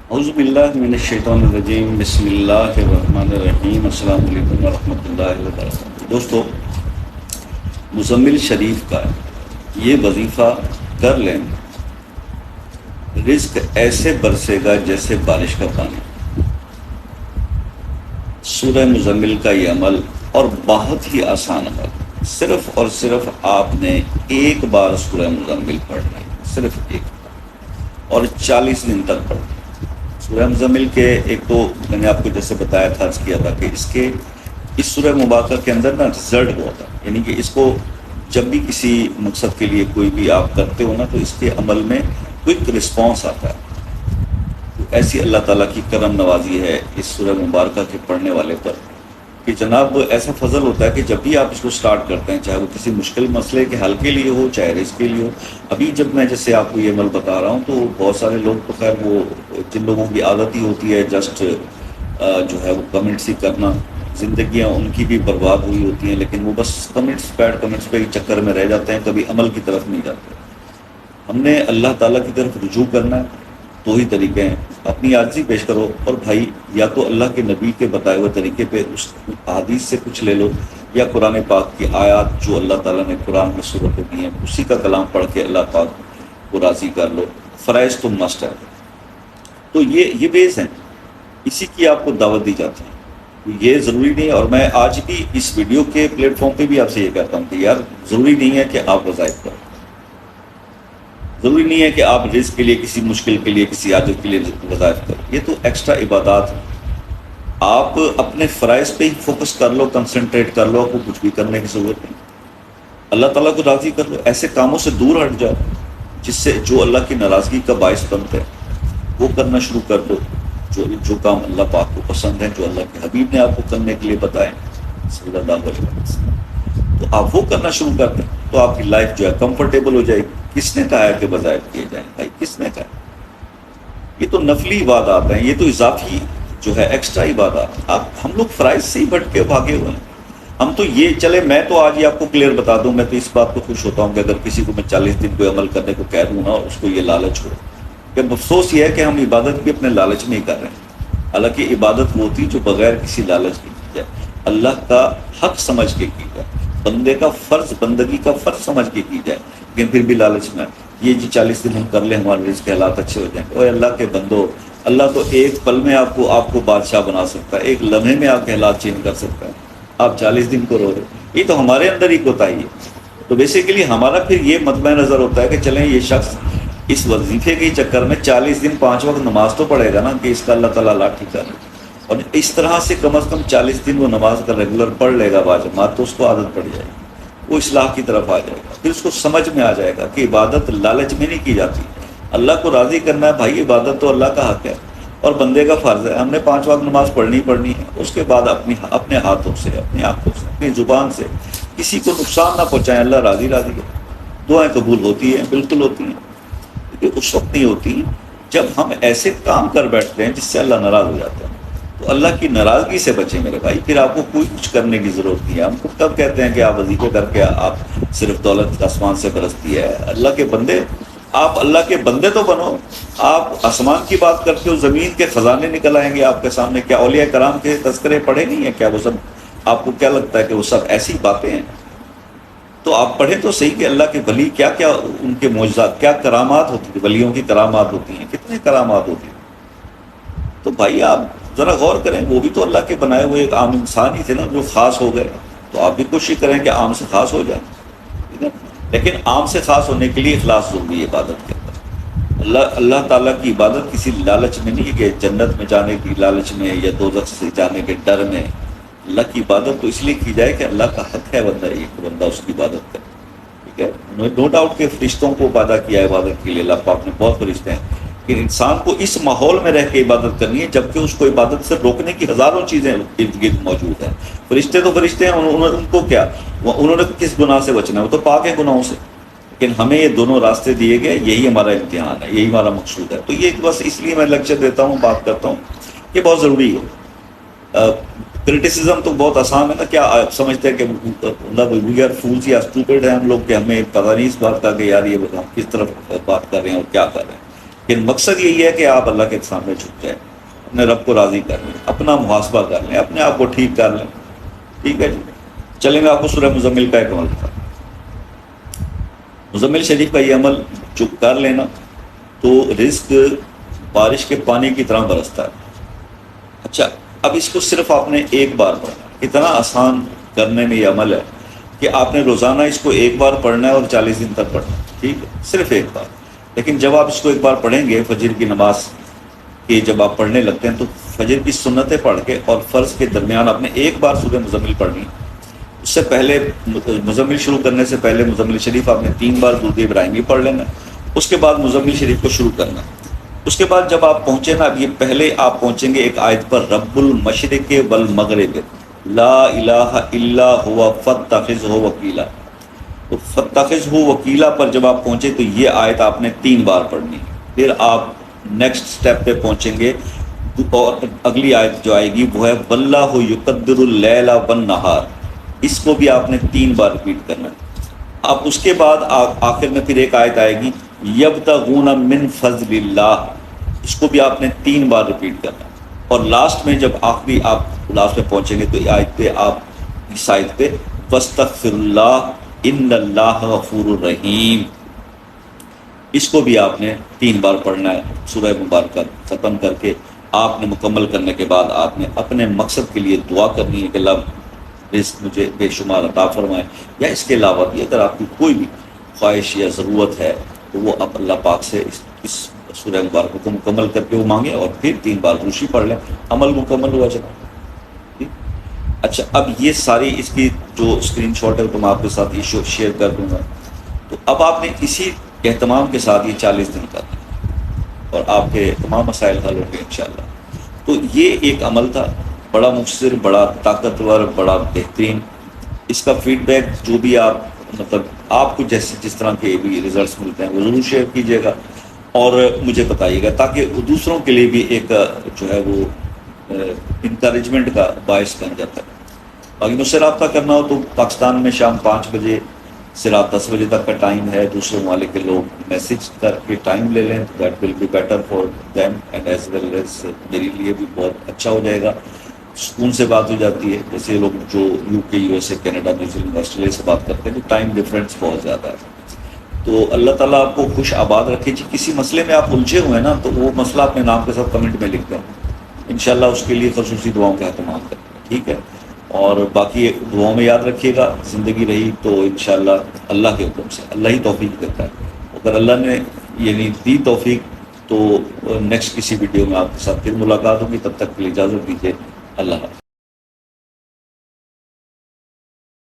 اعوذ باللہ من الشیطان الرجیم، بسم اللہ الرحمن الرحیم، السلام علیکم ورحمۃ اللہ وبرکاتہ۔ دوستو، مزمل شریف کا یہ وظیفہ کر لیں، رزق ایسے برسے گا جیسے بارش کا پانی۔ سورہ مزمل کا یہ عمل اور بہت ہی آسان عمل، صرف اور صرف آپ نے ایک بار سورہ مزمل پڑھنا ہے، صرف ایک بار، اور 40 دن تک پڑھنا ہے۔ سورہ مزمل کے ایک تو میں نے آپ کو جیسے بتایا تھا، عرض کیا تھا کہ اس سورہ مبارکہ کے اندر نا رزلٹ بہت ہے، یعنی کہ اس کو جب بھی کسی مقصد کے لیے کوئی بھی آپ کرتے ہو نا تو اس کے عمل میں کوئک رسپانس آتا ہے۔ تو ایسی اللہ تعالیٰ کی کرم نوازی ہے اس سورہ مبارکہ کے پڑھنے والے پر کہ جناب ایسا فضل ہوتا ہے کہ جب بھی آپ اس کو سٹارٹ کرتے ہیں، چاہے وہ کسی مشکل مسئلے کے حل کے لیے ہو، چاہے رزق کے لیے ہو۔ ابھی جب میں جیسے آپ کو یہ عمل بتا رہا ہوں تو بہت سارے لوگ تو خیر وہ جن لوگوں کی عادت ہی ہوتی ہے جسٹ جو ہے وہ کمنٹس ہی کرنا، زندگیاں ان کی بھی برباد ہوئی ہوتی ہیں، لیکن وہ بس کمنٹس بیڈ کمنٹس پہ ہی چکر میں رہ جاتے ہیں، کبھی عمل کی طرف نہیں جاتے۔ ہم نے اللہ تعالیٰ کی طرف رجوع کرنا ہے، دو ہی طریقے ہیں، اپنی عاجزی پیش کرو، اور بھائی یا تو اللہ کے نبی کے بتائے ہوئے طریقے پہ اس حدیث سے کچھ لے لو، یا قرآن پاک کی آیات جو اللہ تعالیٰ نے قرآن میں صورتیں دی ہیں اسی کا کلام پڑھ کے اللہ پاک کو راضی کر لو۔ فرائض تو مسٹ ہے، تو یہ ویز ہیں، اسی کی آپ کو دعوت دی جاتی ہے۔ یہ ضروری نہیں ہے، اور میں آج بھی اس ویڈیو کے پلیٹ فارم پہ بھی آپ سے یہ کہتا ہوں کہ یار ضروری نہیں ہے کہ آپ وظائف کرو، ضروری نہیں ہے کہ آپ رزق کے لیے، کسی مشکل کے لیے، کسی حاجت کے لیے وظائف کرو، یہ تو ایکسٹرا عبادات ہیں۔ آپ اپنے فرائض پہ ہی فوکس کر لو، کنسنٹریٹ کر لو، آپ کو کچھ بھی کرنے کی ضرورت نہیں، اللہ تعالیٰ کو راضی کر لو، ایسے کاموں سے دور ہٹ جاؤ جس سے جو اللہ کی ناراضگی کا باعث بنتے ہیں وہ کرنا شروع کر دو۔ جو کام اللہ پاک کو پسند ہے، جو اللہ کے حبیب نے آپ کو کرنے کے لیے بتائے صلی اللہ علیہ وسلم، تو آپ وہ کرنا شروع کر دیں تو آپ کی لائف جو ہے کمفرٹیبل ہو جائے گی۔ کس نے کہا ہے کہ وظائف کیے جائیں؟ بھائی کس نے کہا؟ یہ تو نفلی عبادات ہیں، یہ تو اضافی جو ہے ایکسٹرا عبادات۔ ہم لوگ فرائض سے ہی بھٹ کے بھاگے ہوئے ہیں۔ ہم تو یہ چلے، میں تو آج ہی آپ کو کلیئر بتا دوں، میں تو اس بات کو خوش ہوتا ہوں کہ اگر کسی کو میں 40 دن کوئی عمل کرنے کو کہہ دوں نا اور اس کو یہ لالچ ہو، کہ افسوس یہ ہے کہ ہم عبادت بھی اپنے لالچ میں ہی کر رہے ہیں۔ حالانکہ عبادت وہ ہوتی جو بغیر کسی لالچ کی کی جائے، اللہ کا حق سمجھ کے کی جائے، بندے کا فرض، بندگی کا فرض سمجھ کے کی جائے، لیکن پھر بھی لالچ میں یہ جی 40 دن ہم کر لیں ہمارے رزق کے حالات اچھے ہو جائیں گے۔ اوے اللہ کے بندو، اللہ تو ایک پل میں آپ کو بادشاہ بنا سکتا ہے، ایک لمحے میں آپ کے حالات چینج کر سکتا ہے، آپ 40 دن کو رو رہے، یہ تو ہمارے اندر ہی کوتاہی ہے۔ تو بیسیکلی ہمارا پھر یہ مد نظر ہوتا ہے کہ چلیں یہ شخص اس وظیفے کے چکر میں 40 دن 5 وقت نماز تو پڑھے گا نا، کہ اس کا اللہ تعالیٰ لاٹھی کر، اور اس طرح سے کم از کم 40 دن وہ نماز کا ریگولر پڑھ لے گا باجماعت، تو اس کو عادت پڑ جائے گی، وہ اصلاح کی طرف آ جائے گا، پھر اس کو سمجھ میں آ جائے گا کہ عبادت لالچ میں نہیں کی جاتی، اللہ کو راضی کرنا ہے بھائی، عبادت تو اللہ کا حق ہے اور بندے کا فرض ہے، ہم نے 5 وقت نماز پڑھنی ہے، اس کے بعد اپنے ہاتھوں سے، اپنی آنکھوں سے، اپنی زبان سے کسی کو نقصان نہ پہنچائیں، اللہ راضی ہے۔ دعائیں قبول ہوتی ہیں، بالکل ہوتی ہیں، لیکن اس وقت نہیں ہوتی جب ہم ایسے کام کر بیٹھتے ہیں جس سے اللہ ناراض ہو جاتا ہے۔ تو اللہ کی ناراضگی سے بچیں میرے بھائی، پھر آپ کو کوئی کچھ کرنے کی ضرورت نہیں ہے۔ ہم کو کب کہتے ہیں کہ آپ وظیفے کر کے آپ صرف دولت آسمان سے برستی ہے؟ اللہ کے بندے، آپ اللہ کے بندے تو بنو۔ آپ آسمان کی بات کرتے ہو، زمین کے خزانے نکل آئیں گے آپ کے سامنے۔ کیا اولیاء کرام کے تذکرے پڑھے نہیں ہیں؟ کیا وہ سب آپ کو کیا لگتا ہے کہ وہ سب ایسی باتیں ہیں؟ تو آپ پڑھیں تو صحیح کہ اللہ کے ولی کیا کیا ان کے معجزات، کیا کرامات ہوتی ہیں، ولیوں کی کرامات ہوتی ہیں، کتنے کرامات ہوتی ہیں۔ تو بھائی آپ ذرا غور کریں، وہ بھی تو اللہ کے بنائے ہوئے ایک عام انسان ہی تھے نا جو خاص ہو گئے، تو آپ بھی کوشش کریں کہ عام سے خاص ہو جائیں، ٹھیک ہے؟ لیکن عام سے خاص ہونے کے لیے اخلاص ضروری ہے عبادت کے اندر۔ اللہ تعالیٰ کی عبادت کسی لالچ میں نہیں ہے کہ جنت میں جانے کی لالچ میں یا دوزخ سے جانے کے ڈر میں۔ اللہ کی عبادت تو اس لیے کی جائے کہ اللہ کا حق ہے بندہ اس کی عبادت کرے، ٹھیک ہے؟ نو ڈاؤٹ کہ فرشتوں کو پیدا کیا ہے عبادت کے لیے، اللہ پاک نے بہت فرشتے ہیں، کہ انسان کو اس ماحول میں رہ کے عبادت کرنی ہے جبکہ اس کو عبادت سے روکنے کی ہزاروں چیزیں ارد گرد موجود ہیں۔ فرشتے تو فرشتے ہیں، ان کو کیا، انہوں نے کس گناہ سے بچنا ہے؟ وہ تو پاک ہے گناہوں سے، لیکن ہمیں یہ دونوں راستے دیے گئے، یہی ہمارا امتحان ہے، یہی ہمارا مقصود ہے۔ تو یہ بس اس لیے میں لیکچر دیتا ہوں، بات کرتا ہوں، یہ بہت ضروری ہے۔ کرٹیسزم تو بہت آسان ہے نا، کیا آپ سمجھتے ہیں کہ وی آر فولز یا اسٹوپڈ ہیں ہم لوگ، کہ ہمیں پتہ نہیں اس بات کا کہ یار یہ ہم کس طرف بات کر رہے ہیں اور کیا کر رہے ہیں۔ لیکن مقصد یہی ہے کہ آپ اللہ کے سامنے جھک جائیں، اپنے رب کو راضی کر لیں، اپنا محاسبہ کر لیں، اپنے آپ کو ٹھیک کر لیں. ٹھیک ہے جی. چلیں گے آپ کو سورہ مزمل کا ایک عمل تھا. مزمل شریف کا یہ عمل جو کر لینا تو رزق بارش کے پانی کی طرح برستا ہے. اچھا، اب اس کو صرف آپ نے ایک بار پڑھنا. اتنا آسان کرنے میں یہ عمل ہے کہ آپ نے روزانہ اس کو ایک بار پڑھنا ہے اور 40 دن تک پڑھنا ہے. ٹھیک ہے، صرف ایک بار. لیکن جب آپ اس کو ایک بار پڑھیں گے فجر کی نماز کے جب آپ پڑھنے لگتے ہیں تو فجر کی سنتیں پڑھ کے اور فرض کے درمیان آپ نے ایک بار سورہ مزمل پڑھنی. اس سے پہلے مزمل شروع کرنے سے پہلے مزمل شریف آپ نے 3 بار درود ابراہیمی پڑھ لینا. اس کے بعد مزمل شریف کو شروع کرنا. اس کے بعد جب آپ پہنچے نا، اب یہ پہلے آپ پہنچیں گے ایک آیت پر، رب المشرق والمغرب لا الہ الا ہوا فاتخذہ وکیلا. تو فاتخذہ وکیلا پر جب آپ پہنچے تو یہ آیت آپ نے 3 بار پڑھنی. پھر آپ نیکسٹ سٹیپ پہ پہنچیں گے اور اگلی آیت جو آئے گی وہ ہے واللہ یقدر اللیل والنہار. اس کو بھی آپ نے 3 بار ریپیٹ کرنا ہے. اب اس کے بعد آخر میں پھر ایک آیت آئے گی یبتغون من فضل اللہ. اس کو بھی آپ نے 3 بار ریپیٹ کرنا ہے. اور لاسٹ میں جب آخری آپ لاسٹ میں پہنچیں گے تو یہ آیت پہ آپ اس آیت پہ واستغفر اللہ ان اللہ غفور الرحیم. اس کو بھی آپ نے 3 بار پڑھنا ہے. سورہ مبارکہ ختم کر کے آپ نے مکمل کرنے کے بعد آپ نے اپنے مقصد کے لیے دعا کرنی ہے کہ اللہ رزق مجھے بے شمار عطا فرمائے، یا اس کے علاوہ بھی اگر آپ کی کوئی بھی خواہش یا ضرورت ہے تو وہ آپ اللہ پاک سے اس سورہ مبارکہ کو مکمل کر کے وہ مانگیں اور پھر 3 بار دوسری پڑھ لیں. عمل مکمل ہوا جناب. اچھا، اب یہ ساری اس کی جو اسکرین شاٹ ہے تو میں آپ کے ساتھ یہ شیئر کر دوں گا. تو اب آپ نے اسی اہتمام کے ساتھ یہ 40 دن کرنا اور آپ کے تمام مسائل حل ہوں گے انشاءاللہ. تو یہ ایک عمل تھا، بڑا مختصر، بڑا طاقتور، بڑا بہترین. اس کا فیڈ بیک جو بھی آپ مطلب آپ کو جس طرح کے بھی ریزلٹس ملتے ہیں وہ ضرور شیئر کیجیے گا اور مجھے بتائیے گا تاکہ دوسروں کے لیے بھی ایک جو ہے وہ انکریجمنٹ کا باعث بن جاتا ہے. باقی مجھ سے رابطہ کرنا ہو تو پاکستان میں شام 5 بجے سے رات 10 بجے تک کا ٹائم ہے. دوسرے ممالک کے لوگ میسج کر کے ٹائم لے لیں، that will be better for them and as well as میرے لیے بھی بہت اچھا ہو جائے گا. سکون سے بات ہو جاتی ہے. جیسے لوگ جو یو کے، U S A, Canada, New Zealand, Australia سے بات کرتے ہیں تو ٹائم ڈفرینس بہت زیادہ ہے. تو اللہ تعالیٰ آپ کو خوش آباد رکھے. جی کسی مسئلے میں آپ الجھے ہوئے ہیں نا تو وہ مسئلہ اپنے نام کے ساتھ کمنٹ میں لکھ دیں، انشاءاللہ اس کے لیے خصوصی دعاؤں کا اہتمام کریں. ٹھیک ہے، اور باقی دعاؤں میں یاد رکھیے گا. زندگی رہی تو انشاءاللہ اللہ کے حکم سے اللہ ہی توفیق دیتا ہے. اگر اللہ نے یعنی دی توفیق تو نیکسٹ کسی ویڈیو میں آپ کے ساتھ پھر ملاقات ہوگی. تب تک کے لیے اجازت دیجیے. اللہ حافظ.